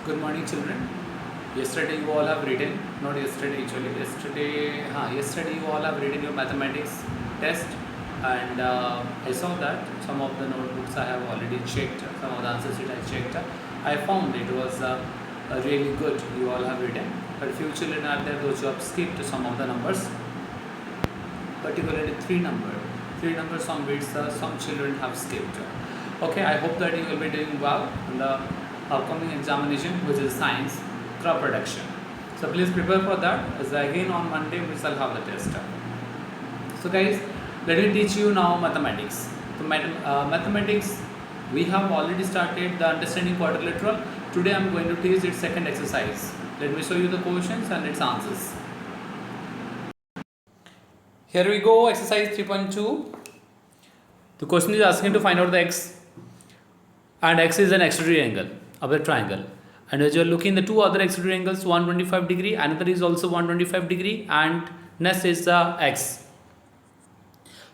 Good morning, children. Yesterday you all have written, not yesterday actually, yesterday you all have written your mathematics test, and I saw that some of the notebooks I have already checked, some of the answers that I checked. I found it was really good, you all have written, but few children are there those who have skipped some of the numbers, particularly three numbers on which some children have skipped. Okay, I hope that you will be doing well in the upcoming examination, which is science crop production. So please prepare for that, as again on Monday we shall have the test. So guys, let me teach you now mathematics. So mathematics, we have already started the understanding quadrilateral. Today I am going to teach its second exercise. Let me show you the questions and its answers. Here we go, exercise 3.2. The question is asking to find out the x, and x is an extrude angle of a triangle, and as you are looking the two other extrude angles, 125 degree, another is also 125 degree, and next is the x.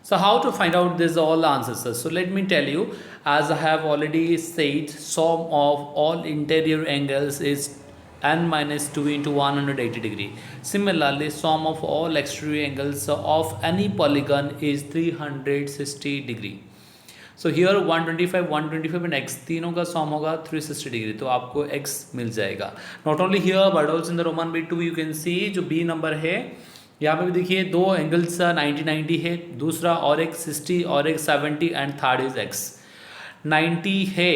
So how to find out this all answers? So let me tell you, as I have already said, sum of all interior angles is n minus 2 into 180 degree. Similarly, sum of all exterior angles of any polygon is 360 degree. So here 125 and x तीनों का सॉम होगा 360 degree, तो आपको x मिल जाएगा. Not only here but also in the Roman B2 you can see जो B number है, यहाँ पे भी देखिए दो एंगल्स 90 है, दूसरा और एक 60 और एक 70 एंड थर्ड इज x 90 है.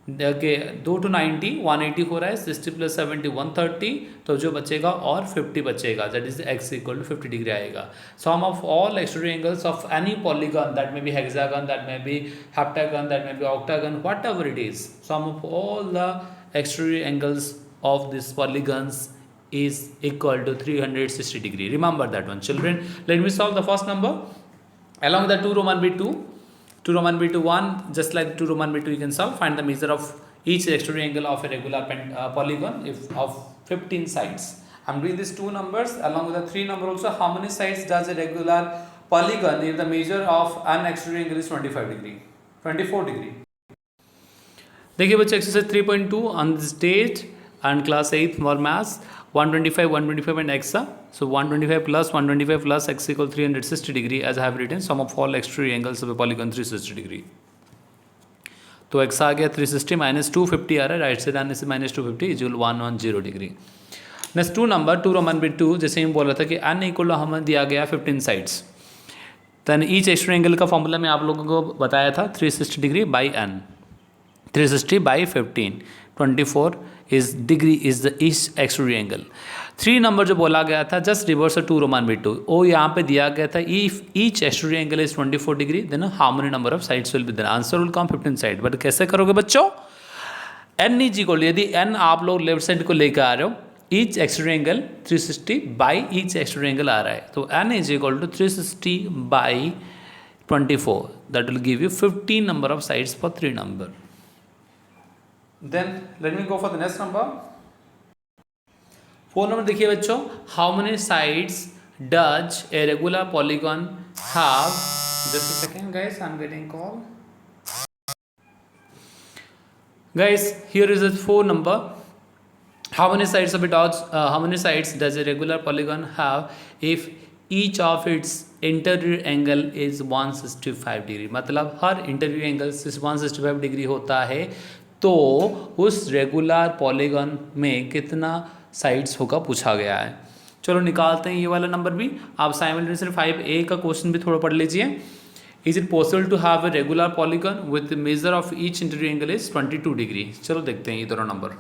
ओके, 2 to 90 180 हो रहा है, 60 + 70 130, तो जो बचेगा और 50 बचेगा, that is x equal to 50 degree आएगा. Sum of all extreme angles of any polygon, that may be hexagon, that may be heptagon, that may be octagon, whatever it is, sum of all the extreme angles of this polygons is equal to 360 degree. Remember that one, children. Let me solve the first number along the 2 Roman B2. 2 Roman B2 1, just like 2 Roman B2 you can solve. Find the measure of each extrude angle of a regular polygon if of 15 sides. I'm doing these two numbers along with the 3 number also. How many sides does a regular polygon if the measure of an extrude angle is 25 degree, 24 degree? देखिए बच्चे, exercise 3.2 on this date and class 8 more maths. 125 and x. So 125 plus 125 plus x equal 360 degree, as I have written sum of all exterior angles of a polygon 360 degree. तो x आ गया 360 minus 250 आ रहा है, right side आने से minus 250 is 110 degree. Next 2 number 2 Roman B2, जैसे हम बोल रहा था कि n इक्वल हमें दिया गया 15 sides, then each extreme angle का फॉर्मूला मैं आप लोगों को बताया था 360 degree by n, 360 by 15, 24 is degree is the each extrude angle. 3 number जो बोला गया था, जस्ट रिवर्स 2 रोमन B2, ओ यहाँ पे दिया गया था if each extrude angle is 24 degree then how many number of sides will be then, answer will come 15 side. But कैसे करोगे बच्चों, n इज इक्वल, यदि n आप लोग लेफ्ट साइड को लेकर आ रहे हो, each extrude angle 360 by each extrude angle आ रहा है, तो n is equal to 360 by 24, that will give you 15 number of sides for 3 number. Then let me go for the next number. 4 number देखिए बच्चों, how many sides does a regular polygon have? Just a second guys, I'm getting call. Guys, here is the 4 number. How many sides of it does? How many sides does a regular polygon have if each of its interior angle is 165 degree? मतलब हर interior angle 165 degree होता है, तो उस regular polygon में कितना sides होगा पूछा गया है. चलो निकालते हैं ये वाला नंबर भी. आप साइमल्टेनियसली 5A का क्वेश्चन भी थोड़ा पढ़ लीजिए. Is it possible to have a regular polygon with measure of each interior angle is 22 degree? चलो देखते हैं ये दोनों नंबर.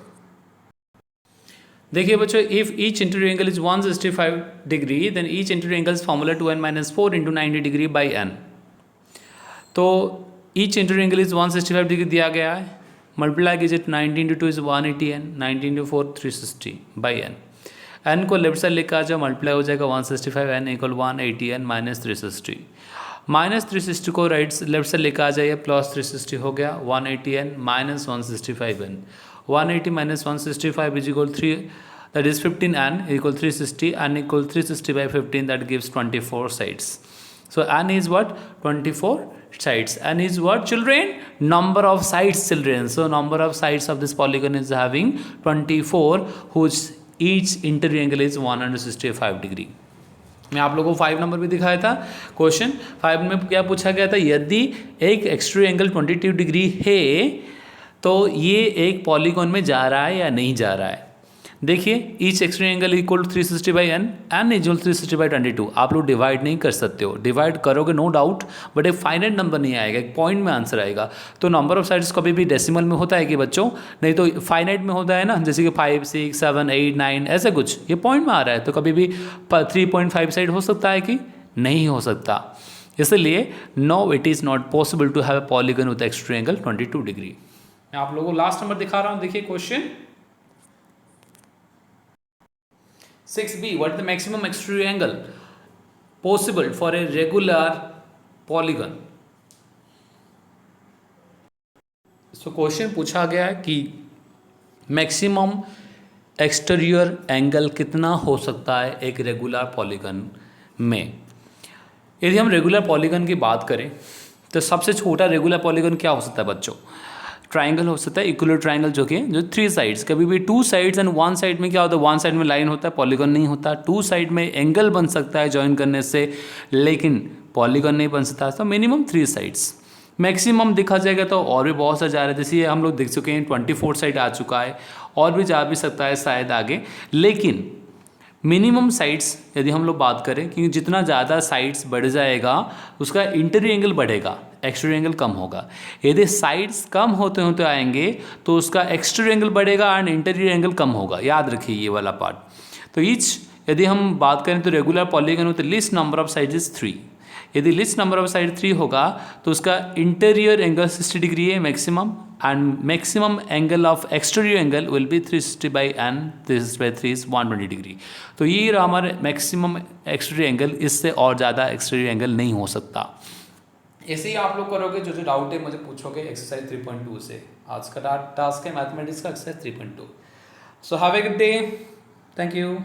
देखिए बच्चों, if each interior angle is 165 degree then each interior angle formula 2n-4 into 90 degree by n. तो each interior angle is 165 degree दिया गया है, मल्टीप्लाई कीजिए 90 into 2 is 180 n, 90 into 4 360 by n. n को लेफ्ट साइड लेकर आ जाओ, multiply हो जाएगा 165 n equal 180 n minus 360. Minus 360 को राइट लेफ्ट साइड लेकर आ जाइए, प्लस 360 हो गया 180 n minus 165 n. 180 minus 165 is equal 3, that is 15 n equal 360, n equal 360 by 15, that gives 24 sides. So n is what? 24 sides. N is what, children? Number of sides, children. So number of sides of this polygon is having 24, whose each interior angle is 165 degree. मैं आप लोगों को 5 number भी दिखाया था. Question 5 में क्या पूछा गया था? यदि एक एक्सट्रीम एंगल 22 डिग्री है तो ये एक पॉलीगॉन में जा रहा है या नहीं जा रहा है. देखिए, each extreme angle equal to 360 by n, n equal 360 by 22. आप लोग डिवाइड नहीं कर सकते हो. डिवाइड करोगे नो डाउट, बट एक फाइनाइट नंबर नहीं आएगा, एक पॉइंट में आंसर आएगा. तो नंबर ऑफ साइड्स कभी भी डेसिमल में होता है कि बच्चों? नहीं तो फाइनाइट में होता है ना, जैसे कि 5, 6, 7, 8, 9 ऐसे कुछ. ये पॉइंट में आ रहा है तो कभी भी 3.5 साइड हो सकता है कि नहीं हो सकता. इसलिए no, it is not possible to have a polygon with extreme angle 22 degree. मैं आप लोगों को लास्ट नंबर दिखा रहा हूँ. देखिए question 6b. What is the maximum exterior angle possible for a regular polygon? So question पूछा गया है कि मैक्सिमम एक्सटीरियर एंगल कितना हो सकता है एक रेगुलर पॉलीगन में. यदि हम रेगुलर पॉलीगन की बात करें तो सबसे छोटा रेगुलर पॉलीगन क्या हो सकता है बच्चों? ट्राइंगल हो सकता है, इक्वल ट्राइंगल, जो 3 साइड्स. कभी भी 2 साइड्स एंड 1 साइड में क्या होता है? 1 साइड में लाइन होता है, पॉलीगन नहीं होता. 2 साइड में एंगल बन सकता है ज्वाइन करने से, लेकिन पॉलीगन नहीं बन सकता. तो मिनिमम 3 साइड्स. मैक्सिमम देखा जाएगा तो और भी बहुत सा जा रहा है, जैसे हम लोग देख चुके हैं 24 साइड आ चुका है, और भी जा भी सकता है शायद आगे. लेकिन मिनिमम साइड्स यदि हम लोग बात करें, क्योंकि जितना ज़्यादा साइड्स बढ़ जाएगा उसका इंटीरियर एंगल बढ़ेगा, एक्सटीरियर एंगल कम होगा. यदि साइड्स कम होते होते आएंगे तो उसका एक्सटीरियर एंगल बढ़ेगा एंड इंटीरियर एंगल कम होगा. याद रखिए ये वाला पार्ट. तो ईच यदि हम बात करें तो regular polygon with least number of side is 3. यदि लीस्ट नंबर ऑफ साइड 3 होगा तो उसका इंटीरियर एंगल 60 डिग्री है maximum, and maximum angle of exterior angle will be 360 by n, 360 by 3 is 120 degree. तो ये रहा हमारे मैक्सिमम एक्सटीरियर एंगल. इससे और ज़्यादा एक्सटीरियर एंगल नहीं हो सकता. ऐसे ही आप लोग करोगे. जो डाउट है मुझे पूछोगे एक्सरसाइज 3.2 से. आज का टास्क है मैथमेटिक्स का exercise 3.2. So have a good day. Thank you.